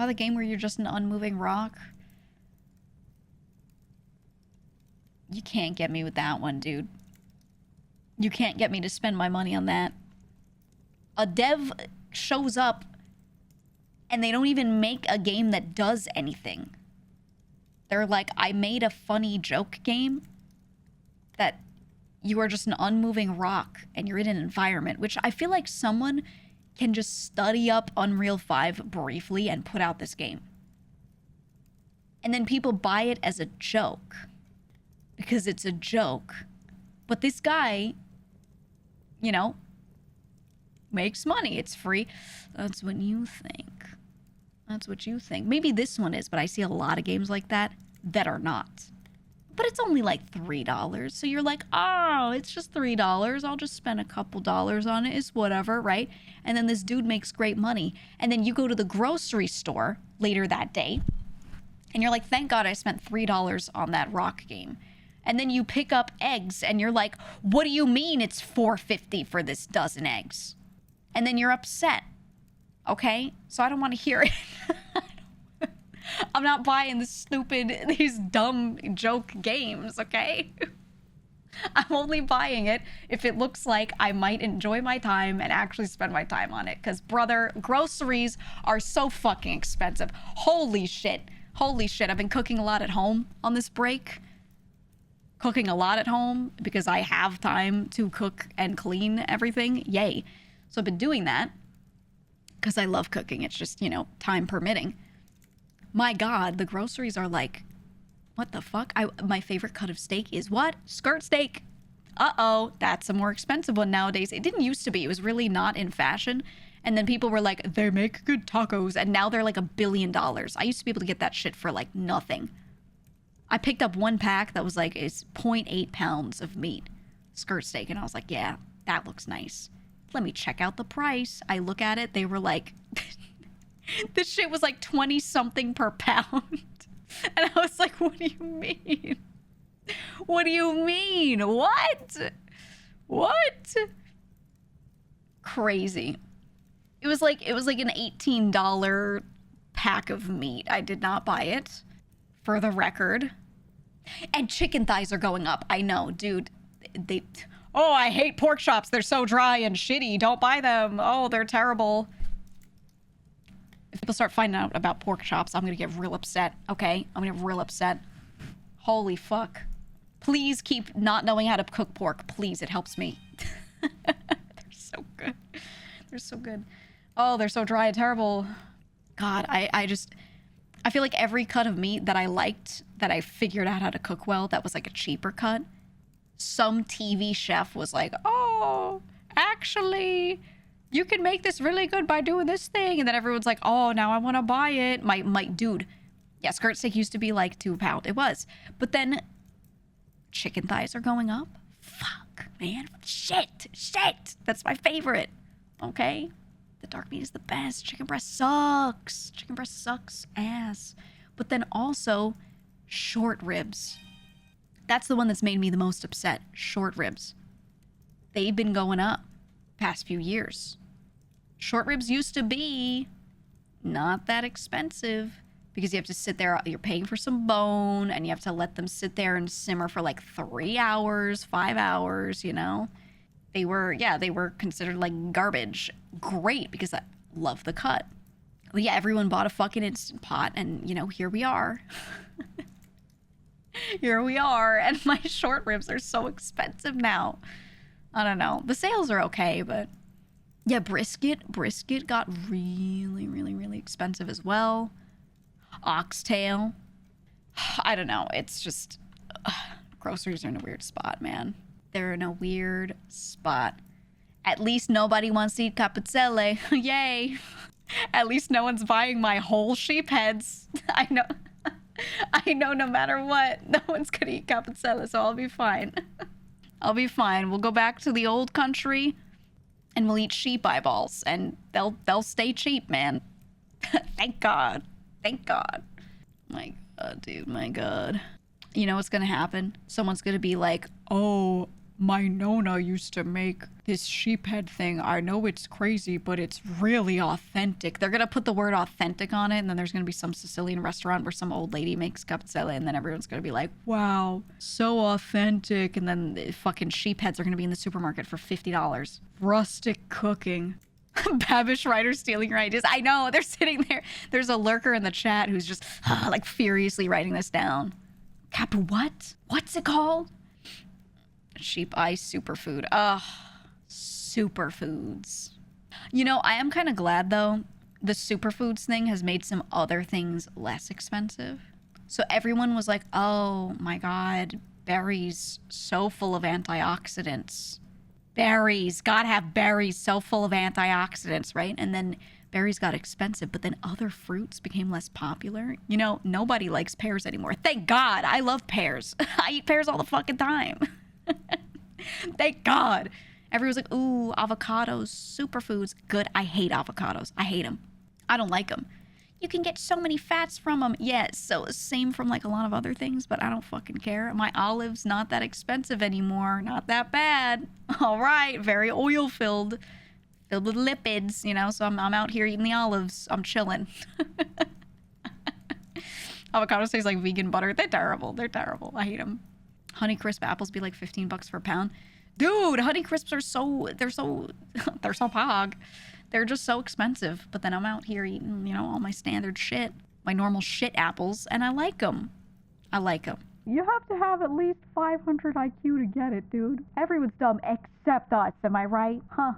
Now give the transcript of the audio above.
Oh, the game where you're just an unmoving rock? You can't get me with that one, dude. You can't get me to spend my money on that. A dev shows up and they don't even make a game that does anything. They're like, I made a funny joke game that you are just an unmoving rock and you're in an environment, which I feel like someone can just study up Unreal 5 briefly and put out this game. And then people buy it as a joke because it's a joke. But this guy, you know, makes money. It's free. That's what you think. That's what you think. Maybe this one is, but I see a lot of games like that that are not. But it's only like $3. So you're like, oh, it's just $3. I'll just spend a couple dollars on it. It's whatever, right? And then this dude makes great money. And then you go to the grocery store later that day and you're like, thank God I spent $3 on that rock game. And then you pick up eggs and you're like, what do you mean it's $4.50 for this dozen eggs? And then you're upset. Okay? So I don't want to hear it. I'm not buying these dumb joke games, okay? I'm only buying it if it looks like I might enjoy my time and actually spend my time on it. Because, brother, groceries are so fucking expensive. Holy shit. Holy shit. I've been cooking a lot at home on this break. Cooking a lot at home because I have time to cook and clean everything. Yay. So I've been doing that because I love cooking. It's just, you know, time permitting. My God, the groceries are like, what the fuck? My favorite cut of steak is what? Skirt steak. Uh-oh, that's a more expensive one nowadays. It didn't used to be. It was really not in fashion. And then people were like, they make good tacos. And now they're like $1 billion. I used to be able to get that shit for like nothing. I picked up one pack that was like, it's 0.8 pounds of meat. Skirt steak. And I was like, yeah, that looks nice. Let me check out the price. I look at it. They were like... This shit was like 20 something per pound. And I was like, what do you mean? What do you mean? What? What? Crazy. It was like an $18 pack of meat. I did not buy it, for the record. And chicken thighs are going up. I know, dude. Oh, I hate pork chops. They're so dry and shitty. Don't buy them. Oh, they're terrible. If people start finding out about pork chops, I'm going to get real upset, okay? I'm going to get real upset. Holy fuck. Please keep not knowing how to cook pork. Please, it helps me. They're so good. They're so good. Oh, they're so dry and terrible. God, I feel like every cut of meat that I liked, that I figured out how to cook well, that was like a cheaper cut. Some TV chef was like, oh, actually... you can make this really good by doing this thing. And then everyone's like, oh, now I want to buy it. My dude. Yeah, skirt steak used to be like £2. It was. But then chicken thighs are going up. Fuck, man. Shit. That's my favorite. Okay? The dark meat is the best. Chicken breast sucks. Chicken breast sucks ass. But then also short ribs. That's the one that's made me the most upset. Short ribs. They've been going up past few years. Short ribs used to be not that expensive because you have to sit there, you're paying for some bone and you have to let them sit there and simmer for like 3 hours, 5 hours, you know? They were considered like garbage. Great, because I love the cut. But yeah, everyone bought a fucking Instant Pot and, you know, here we are. Here we are, and my short ribs are so expensive now. I don't know. The sales are okay, but yeah, brisket got really, really, really expensive as well. Oxtail. I don't know. It's just groceries are in a weird spot, man. They're in a weird spot. At least nobody wants to eat capizzelle. Yay. At least no one's buying my whole sheep heads. I know. I know no matter what, no one's gonna eat capizzelle, so I'll be fine. I'll be fine. We'll go back to the old country and we'll eat sheep eyeballs and they'll stay cheap, man. Thank God. Thank God. My God, dude, my God. You know what's gonna happen? Someone's gonna be like, oh, My Nona used to make this sheephead thing. I know it's crazy, but it's really authentic. They're gonna put the word authentic on it, and then there's gonna be some Sicilian restaurant where some old lady makes capezzelle, and then everyone's gonna be like, wow, so authentic. And then the fucking sheepheads are gonna be in the supermarket for $50. Rustic cooking. Babish writer stealing your ideas. I know, they're sitting there. There's a lurker in the chat who's just like furiously writing this down. What? What's it called? Sheep eye superfood. Ugh. Superfoods. You know, I am kind of glad though. The superfoods thing has made some other things less expensive. So everyone was like, oh my God, berries so full of antioxidants. Berries, gotta have berries so full of antioxidants, right? And then berries got expensive, but then other fruits became less popular. You know, nobody likes pears anymore. Thank God. I love pears. I eat pears all the fucking time. Thank God. Everyone's like, ooh, avocados, superfoods. Good. I hate avocados. I hate them. I don't like them. You can get so many fats from them. Yes, so same from like a lot of other things, but I don't fucking care. My olives not that expensive anymore. Not that bad. All right, very oil filled with lipids, you know, so I'm out here eating the olives. I'm chilling. Avocados taste like vegan butter. They're terrible. They're terrible. I hate them. Honeycrisp apples be like $15 per pound. Dude, Honeycrisps are they're so pog. They're just so expensive. But then I'm out here eating, you know, all my standard shit. My normal shit apples, and I like them. I like them. You have to have at least 500 IQ to get it, dude. Everyone's dumb except us, am I right? Huh?